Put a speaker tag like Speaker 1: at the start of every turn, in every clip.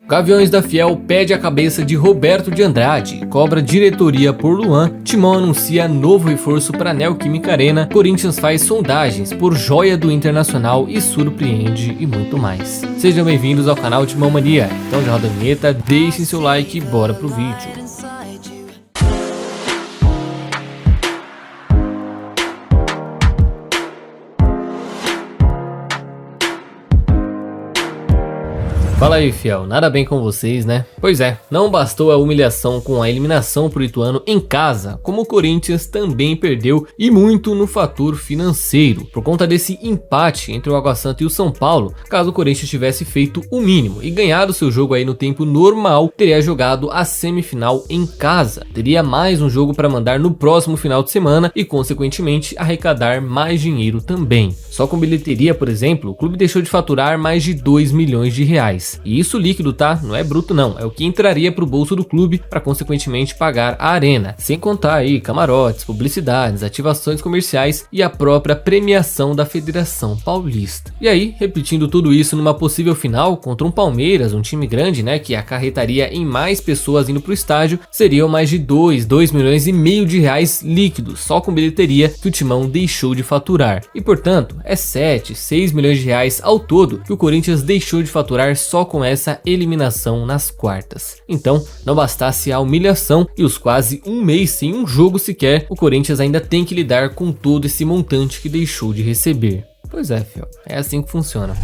Speaker 1: Gaviões da Fiel pede a cabeça de Roberto de Andrade, cobra diretoria por Luan, Timão anuncia novo reforço para Neoquímica Arena, Corinthians faz sondagens por joia do Internacional e surpreende e muito mais. Sejam bem-vindos ao canal Timão Mania. Então já roda a vinheta, deixem seu like e bora pro vídeo. Fala aí, fiel, nada bem com vocês, né? Pois é, não bastou a humilhação com a eliminação pro Ituano em casa, como o Corinthians também perdeu e muito no fator financeiro, por conta desse empate entre o Água Santa e o São Paulo. Caso o Corinthians tivesse feito o mínimo e ganhado seu jogo aí no tempo normal, teria jogado a semifinal em casa, teria mais um jogo para mandar no próximo final de semana e consequentemente arrecadar mais dinheiro também. Só com bilheteria, por exemplo, o clube deixou de faturar mais de 2 milhões de reais. E isso líquido, tá? Não é bruto não, é o que entraria pro bolso do clube para consequentemente pagar a arena, sem contar aí camarotes, publicidades, ativações comerciais e a própria premiação da Federação Paulista. E aí, repetindo tudo isso numa possível final contra um Palmeiras, um time grande, né, que acarretaria em mais pessoas indo pro estádio, seriam mais de 2 milhões e meio de reais líquidos, só com bilheteria que o Timão deixou de faturar. E portanto, é 6 milhões de reais ao todo que o Corinthians deixou de faturar só com essa eliminação nas quartas. Então, não bastasse a humilhação e os quase um mês sem um jogo sequer, o Corinthians ainda tem que lidar com todo esse montante que deixou de receber. Pois é, fiel, é assim que funciona.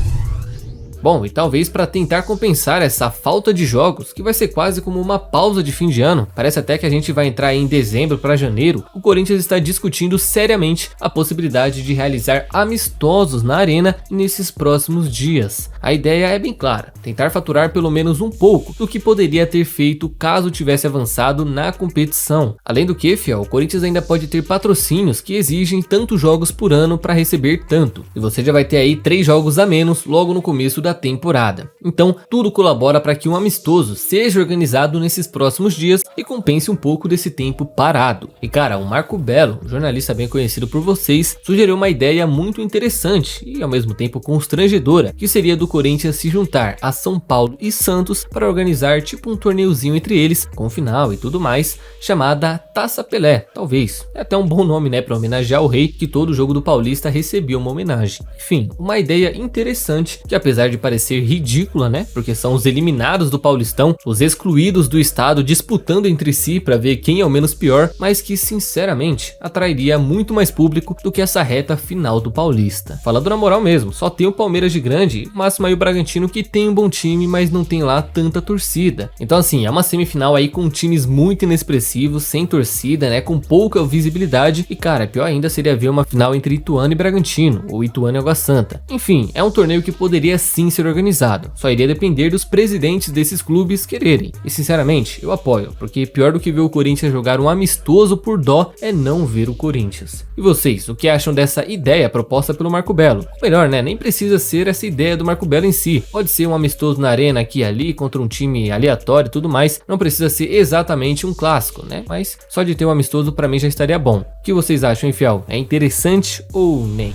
Speaker 1: Bom, e talvez para tentar compensar essa falta de jogos, que vai ser quase como uma pausa de fim de ano, parece até que a gente vai entrar em dezembro para janeiro, o Corinthians está discutindo seriamente a possibilidade de realizar amistosos na arena nesses próximos dias. A ideia é bem clara, tentar faturar pelo menos um pouco do que poderia ter feito caso tivesse avançado na competição. Além do que, fiel, o Corinthians ainda pode ter patrocínios que exigem tantos jogos por ano para receber tanto, e você já vai ter aí 3 jogos a menos logo no começo da temporada. Então, tudo colabora para que um amistoso seja organizado nesses próximos dias e compense um pouco desse tempo parado. E cara, o Marco Belo, jornalista bem conhecido por vocês, sugeriu uma ideia muito interessante e ao mesmo tempo constrangedora, que seria do Corinthians se juntar a São Paulo e Santos para organizar tipo um torneiozinho entre eles, com final e tudo mais, chamada Taça Pelé, talvez. É até um bom nome, né, para homenagear o rei, que todo jogo do Paulista recebia uma homenagem. Enfim, uma ideia interessante que, apesar de parecer ridícula, né? Porque são os eliminados do Paulistão, os excluídos do estado disputando entre si para ver quem é o menos pior, mas que sinceramente atrairia muito mais público do que essa reta final do Paulista. Falando na moral mesmo, só tem o Palmeiras de grande, o máximo aí o Bragantino, que tem um bom time, mas não tem lá tanta torcida. Então assim, é uma semifinal aí com times muito inexpressivos, sem torcida, né? Com pouca visibilidade e cara, pior ainda seria ver uma final entre Ituano e Bragantino, ou Ituano e Água Santa. Enfim, é um torneio que poderia sim ser organizado, só iria depender dos presidentes desses clubes quererem, e sinceramente eu apoio, porque pior do que ver o Corinthians jogar um amistoso por dó é não ver o Corinthians. E vocês, o que acham dessa ideia proposta pelo Marco Belo? Ou melhor, né, nem precisa ser essa ideia do Marco Belo em si, pode ser um amistoso na arena aqui e ali, contra um time aleatório e tudo mais, não precisa ser exatamente um clássico, né, mas só de ter um amistoso pra mim já estaria bom. O que vocês acham, hein, fiel? É interessante ou nem?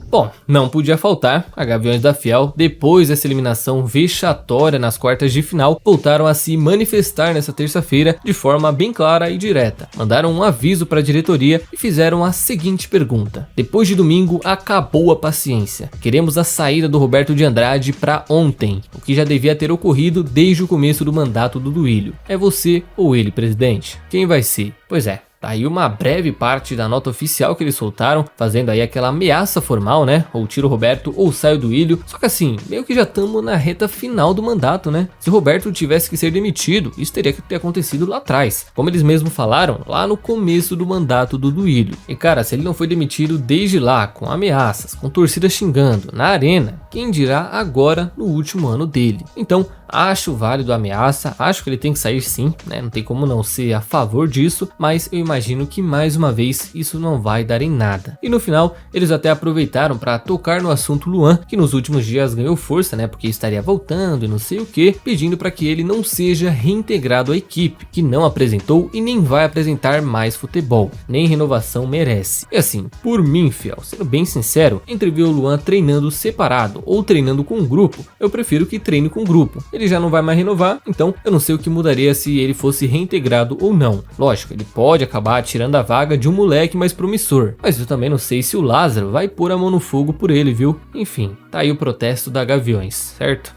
Speaker 1: Bom, não podia faltar, a Gaviões da Fiel, depois dessa eliminação vexatória nas quartas de final, voltaram a se manifestar nessa terça-feira de forma bem clara e direta. Mandaram um aviso para a diretoria e fizeram a seguinte pergunta: depois de domingo, acabou a paciência. Queremos a saída do Roberto de Andrade para ontem, o que já devia ter ocorrido desde o começo do mandato do Duílio. É você ou ele, presidente? Quem vai ser? Pois é. Tá aí uma breve parte da nota oficial que eles soltaram, fazendo aí aquela ameaça formal, né? Ou tira o Roberto ou sai o Duílio. Só que assim, meio que já estamos na reta final do mandato, né? Se o Roberto tivesse que ser demitido, isso teria que ter acontecido lá atrás, como eles mesmos falaram, lá no começo do mandato do Duílio. E cara, se ele não foi demitido desde lá, com ameaças, com torcida xingando, na arena, quem dirá agora no último ano dele? Então, acho válido a ameaça, acho que ele tem que sair sim, né? Não tem como não ser a favor disso, mas eu imagino que mais uma vez isso não vai dar em nada. E no final, eles até aproveitaram para tocar no assunto Luan, que nos últimos dias ganhou força, né? Porque estaria voltando e não sei o que, pedindo para que ele não seja reintegrado à equipe, que não apresentou e nem vai apresentar mais futebol, nem renovação merece. E assim, por mim, fiel, sendo bem sincero, entre ver o Luan treinando separado ou treinando com um grupo, eu prefiro que treine com um grupo. Ele ele já não vai mais renovar, então eu não sei o que mudaria se ele fosse reintegrado ou não. Lógico, ele pode acabar tirando a vaga de um moleque mais promissor, mas eu também não sei se o Lázaro vai pôr a mão no fogo por ele, viu? Enfim, tá aí o protesto da Gaviões, certo?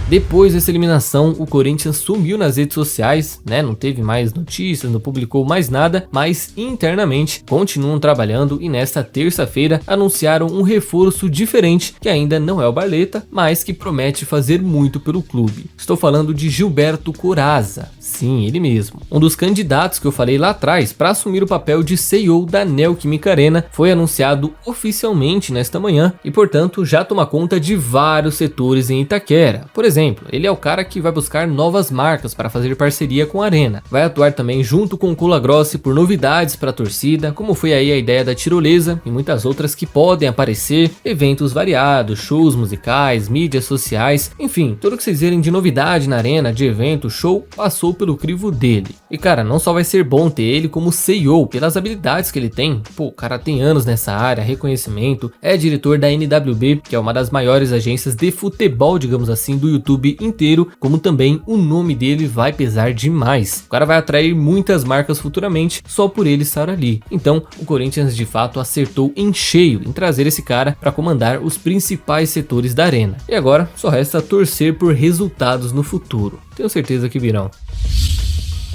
Speaker 1: Depois dessa eliminação, o Corinthians sumiu nas redes sociais, né? Não teve mais notícias, não publicou mais nada, mas internamente continuam trabalhando e nesta terça-feira anunciaram um reforço diferente, que ainda não é o Barleta, mas que promete fazer muito pelo clube. Estou falando de Gilberto Corazza. Sim, ele mesmo. Um dos candidatos que eu falei lá atrás para assumir o papel de CEO da Neoquímica Arena foi anunciado oficialmente nesta manhã e, portanto, já toma conta de vários setores em Itaquera. Por exemplo, ele é o cara que vai buscar novas marcas para fazer parceria com a Arena. Vai atuar também junto com o Cola Grossi por novidades para a torcida, como foi aí a ideia da tirolesa e muitas outras que podem aparecer, eventos variados, shows musicais, mídias sociais, enfim, tudo que vocês verem de novidade na Arena, de evento, show, passou pelo crivo dele. E cara, não só vai ser bom ter ele como CEO, pelas habilidades que ele tem, pô, o cara tem anos nessa área, reconhecimento, é diretor da NWB, que é uma das maiores agências de futebol, digamos assim, do YouTube inteiro, como também o nome dele vai pesar demais. O cara vai atrair muitas marcas futuramente, só por ele estar ali. Então, o Corinthians de fato acertou em cheio em trazer esse cara para comandar os principais setores da Arena. E agora, só resta torcer por resultados no futuro. Tenho certeza que virão.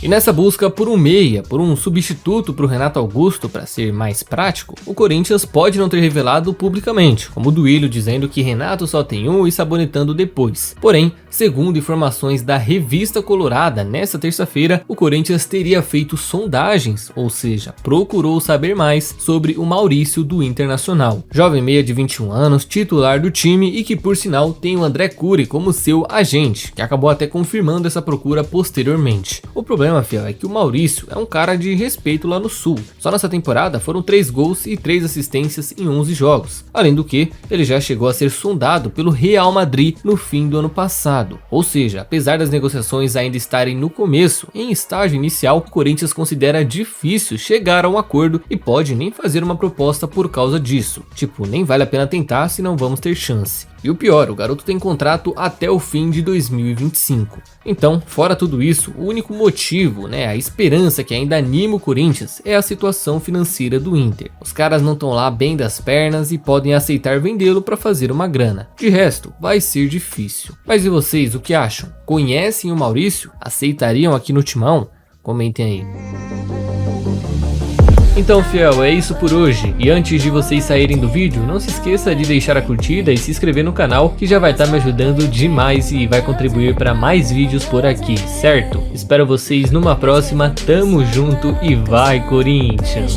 Speaker 1: E nessa busca por um meia, por um substituto para o Renato Augusto, para ser mais prático, o Corinthians pode não ter revelado publicamente, como o Duílio dizendo que Renato só tem um e sabonetando depois. Porém, segundo informações da Revista Colorada, nesta terça-feira, o Corinthians teria feito sondagens, ou seja, procurou saber mais sobre o Maurício do Internacional. Jovem meia de 21 anos, titular do time e que por sinal tem o André Cury como seu agente, que acabou até confirmando essa procura posteriormente. O problema, fiel, é que o Maurício é um cara de respeito lá no Sul. Só nessa temporada foram 3 gols e 3 assistências em 11 jogos. Além do que, ele já chegou a ser sondado pelo Real Madrid no fim do ano passado. Ou seja, apesar das negociações ainda estarem no começo, em estágio inicial, o Corinthians considera difícil chegar a um acordo e pode nem fazer uma proposta por causa disso. Tipo, nem vale a pena tentar se não vamos ter chance. E o pior, o garoto tem contrato até o fim de 2025. Então, fora tudo isso, o único motivo, a esperança que ainda anima o Corinthians é a situação financeira do Inter. Os caras não estão lá bem das pernas e podem aceitar vendê-lo para fazer uma grana. De resto, vai ser difícil. Mas e vocês, o que acham? Conhecem o Maurício? Aceitariam aqui no Timão? Comentem aí. Então, fiel, é isso por hoje. E antes de vocês saírem do vídeo, não se esqueça de deixar a curtida e se inscrever no canal, que já vai estar me ajudando demais e vai contribuir para mais vídeos por aqui, certo? Espero vocês numa próxima, tamo junto e vai Corinthians!